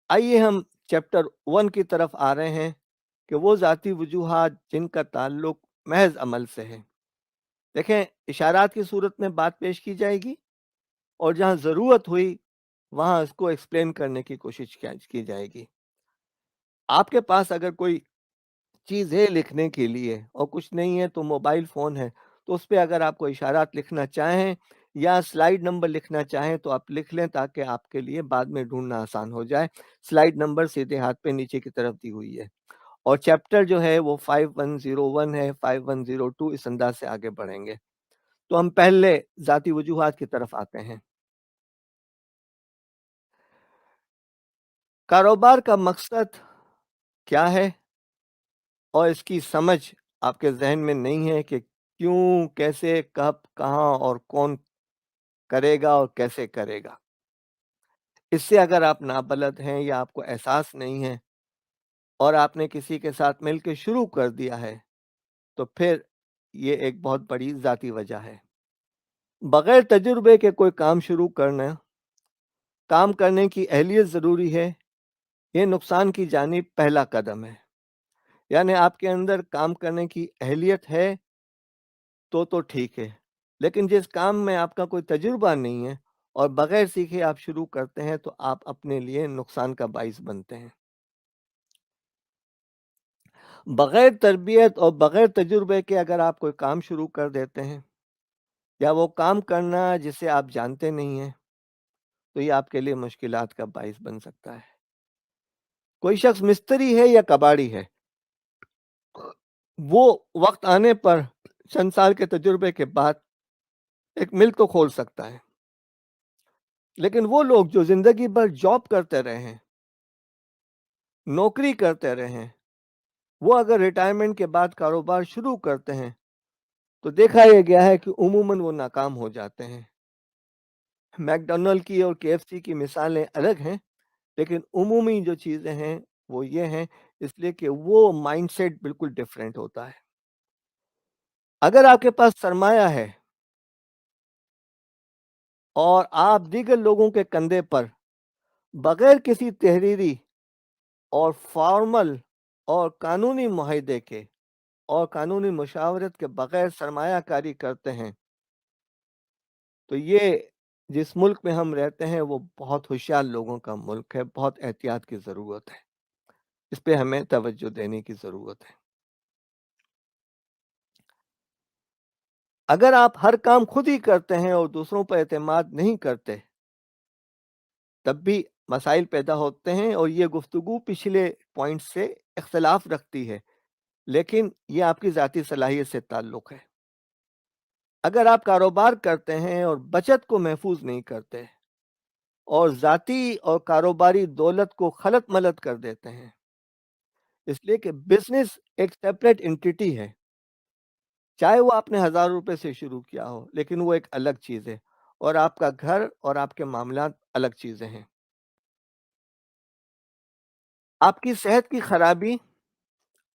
आइए हम चैप्टर 1 की तरफ आ रहे हैं कि वो ज़ाती वजूहात जिनका ताल्लुक महज़ अमल से है। देखें, इशारात की सूरत में बात पेश की जाएगी और जहाँ ज़रूरत हुई, वहाँ इसको एक्सप्लेन करने की कोशिश क्या की जाएगी। आपके पास अगर कोई चीज़ है लिखने के लिए और कुछ नहीं है तो मोबाइल फ़ोन है, तो उस पे अगर आपको इशारात लिखना चाहें या स्लाइड नंबर लिखना चाहें तो आप लिख लें ताकि आपके लिए बाद में ढूँढना आसान हो जाए। स्लाइड नंबर सीधे हाथ पे नीचे की तरफ दी हुई है और चैप्टर जो है वो 5101 है, 5102 इस अंदाज़ से आगे बढ़ेंगे। तो हम पहले ज़ाती वजूहात की तरफ आते हैं। कारोबार का मकसद क्या है और इसकी समझ आपके ज़हन में नहीं है कि क्यों, कैसे, कब, कहाँ और कौन करेगा और कैसे करेगा। इससे अगर आप नाबलद हैं या आपको एहसास नहीं है और आपने किसी के साथ मिलके शुरू कर दिया है, तो फिर ये एक बहुत बड़ी ज़ाती वजह है। बगैर तजुर्बे के कोई काम शुरू करना, काम करने की अहलियत ज़रूरी है, ये नुकसान की जानिब पहला कदम है। यानी आपके अंदर काम करने की अहलियत है तो ठीक है, लेकिन जिस काम में आपका कोई तजुर्बा नहीं है और बगैर सीखे आप शुरू करते हैं तो आप अपने लिए नुकसान का बाइस बनते हैं। बगैर तरबियत और बगैर तजुर्बे के अगर आप कोई काम शुरू कर देते हैं या वो काम करना जिसे आप जानते नहीं हैं, तो ये आपके लिए मुश्किलात का बाइस बन सकता है। कोई शख्स मिस्त्री है या कबाड़ी है, वो वक्त आने पर चंद साल के तजुर्बे के बाद एक मिल तो खोल सकता है, लेकिन वो लोग जो जिंदगी भर जॉब करते रहे हैं, नौकरी करते रहे हैं, वो अगर रिटायरमेंट के बाद कारोबार शुरू करते हैं तो देखा यह गया है कि उमूमन वो नाकाम हो जाते हैं। मैकडॉनल्ड की और केएफसी की मिसालें अलग हैं, लेकिन उमूमी जो चीज़ें हैं वो ये हैं, इसलिए कि वो माइंडसेट बिल्कुल डिफरेंट होता है। अगर आपके पास सरमाया है और आप दीगर लोगों के कंधे पर बगैर किसी तहरीरी और फॉर्मल और कानूनी मुआहदे के और कानूनी मुशावरत के बगैर सरमायाकारी करते हैं, तो ये जिस मुल्क में हम रहते हैं वो बहुत होशियार लोगों का मुल्क है, बहुत एहतियात की ज़रूरत है। इस पे हमें तवज्जो देने की ज़रूरत है। अगर आप हर काम खुद ही करते हैं और दूसरों पर एतमाद नहीं करते, तब भी मसाइल पैदा होते हैं और ये गुफ्तगू पिछले पॉइंट से इख्तिलाफ रखती है, लेकिन ये आपकी ज़ाती सलाहियत से ताल्लुक़ है। अगर आप कारोबार करते हैं और बचत को महफूज नहीं करते और ज़ाती और कारोबारी दौलत को खलत-मलत कर देते हैं, इसलिए कि बिज़नेस एक सेपरेट एंटिटी है। चाहे वो आपने हज़ार रुपए से शुरू किया हो, लेकिन वो एक अलग चीज़ है और आपका घर और आपके मामलात अलग चीज़ें हैं। आपकी सेहत की खराबी,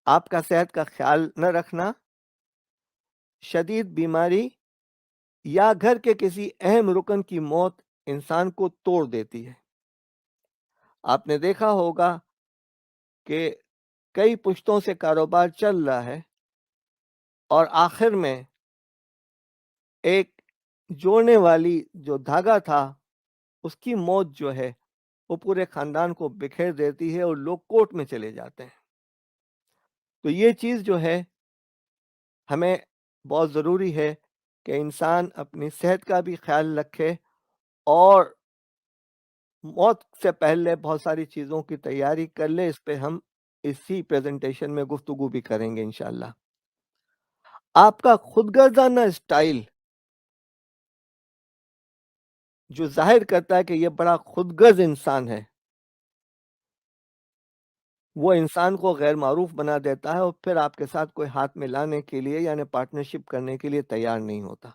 आपका सेहत का ख्याल न रखना, शदीद बीमारी या घर के किसी अहम रुकन की मौत इंसान को तोड़ देती है। आपने देखा होगा कि कई पुश्तों से कारोबार चल रहा है और आखिर में एक जोड़ने वाली जो धागा था, उसकी मौत जो है, वो पूरे खानदान को बिखेर देती है और लोग कोर्ट में चले जाते हैं। तो ये चीज़ जो है, हमें बहुत ज़रूरी है कि इंसान अपनी सेहत का भी ख़्याल रखे और मौत से पहले बहुत सारी चीज़ों की तैयारी कर ले। इस पे हम इसी प्रेज़ेंटेशन में गुफ्तगू भी करेंगे इंशाअल्लाह। आपका खुदगर्ज़ाना स्टाइल जो ज़ाहिर करता है कि ये बड़ा खुदगर्ज़ इंसान है, वो इंसान को गैर मारूफ बना देता है और फिर आपके साथ कोई हाथ मिलाने के लिए यानी पार्टनरशिप करने के लिए तैयार नहीं होता।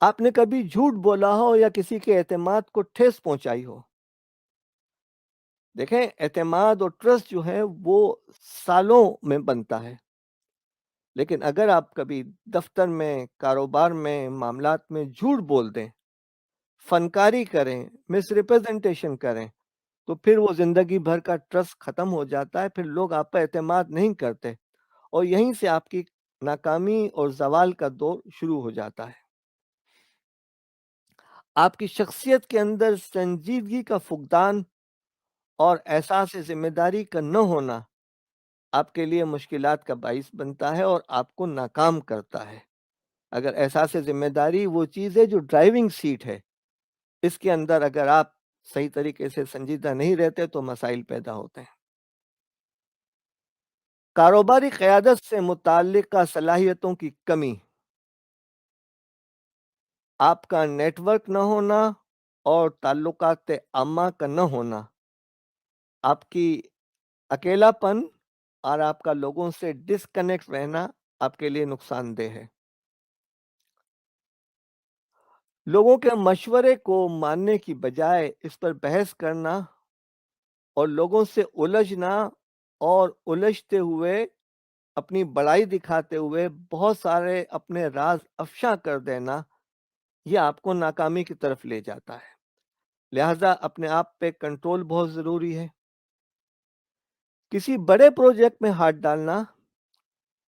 आपने कभी झूठ बोला हो या किसी के एतमाद को ठेस पहुंचाई हो। देखें, एतमाद और ट्रस्ट जो है वो सालों में बनता है, लेकिन अगर आप कभी दफ्तर में, कारोबार में, मामलात में झूठ बोल दें, फनकारी करें, मिसरिप्रेजेंटेशन करें, तो फिर वो ज़िंदगी भर का ट्रस्ट ख़त्म हो जाता है, फिर लोग आप पे एतमाद नहीं करते और यहीं से आपकी नाकामी और ज़वाल का दौर शुरू हो जाता है। आपकी शख्सियत के अंदर संजीदगी का फुक़दान और एहसास ज़िम्मेदारी का न होना आपके लिए मुश्किलात का बाइस बनता है और आपको नाकाम करता है। अगर एहसास ज़िम्मेदारी वो चीज़ है जो ड्राइविंग सीट है, इसके अंदर अगर आप सही तरीके से संजीदा नहीं रहते तो मसाइल पैदा होते हैं। कारोबारी क़यादत से मुताल्लिक़ा सलाहियतों की कमी, आपका नेटवर्क न होना और ताल्लुकात आमा का न होना, आपकी अकेलापन और आपका लोगों से डिस्कनेक्ट रहना आपके लिए नुकसानदेह है। लोगों के मशवरे को मानने की बजाय इस पर बहस करना और लोगों से उलझना और उलझते हुए अपनी बड़ाई दिखाते हुए बहुत सारे अपने राज अफ़शा कर देना, ये आपको नाकामी की तरफ ले जाता है। लिहाजा अपने आप पे कंट्रोल बहुत ज़रूरी है। किसी बड़े प्रोजेक्ट में हाथ डालना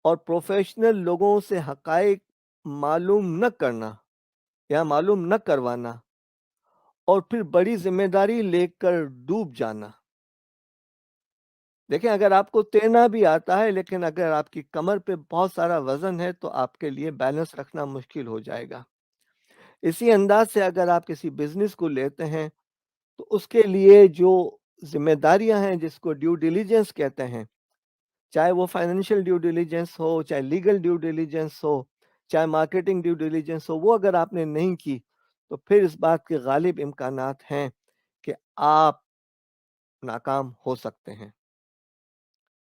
और प्रोफेशनल लोगों से हक़ाइक़ मालूम न करना या मालूम न करवाना और फिर बड़ी ज़िम्मेदारी लेकर डूब जाना। देखिए, अगर आपको तैरना भी आता है, लेकिन अगर आपकी कमर पे बहुत सारा वज़न है, तो आपके लिए बैलेंस रखना मुश्किल हो जाएगा। इसी अंदाज़ से अगर आप किसी बिज़नेस को लेते हैं, तो उसके लिए जो ज़िम्मेदारियाँ हैं, जिसको ड्यू डिलिजेंस कहते हैं, चाहे वो फाइनेंशियल ड्यू डिलिजेंस हो, चाहे लीगल ड्यू डिलिजेंस हो, चाहे मार्केटिंग ड्यू डिलिजेंस हो, वो अगर आपने नहीं की, तो फिर इस बात के गालिब इम्कानात हैं कि आप नाकाम हो सकते हैं।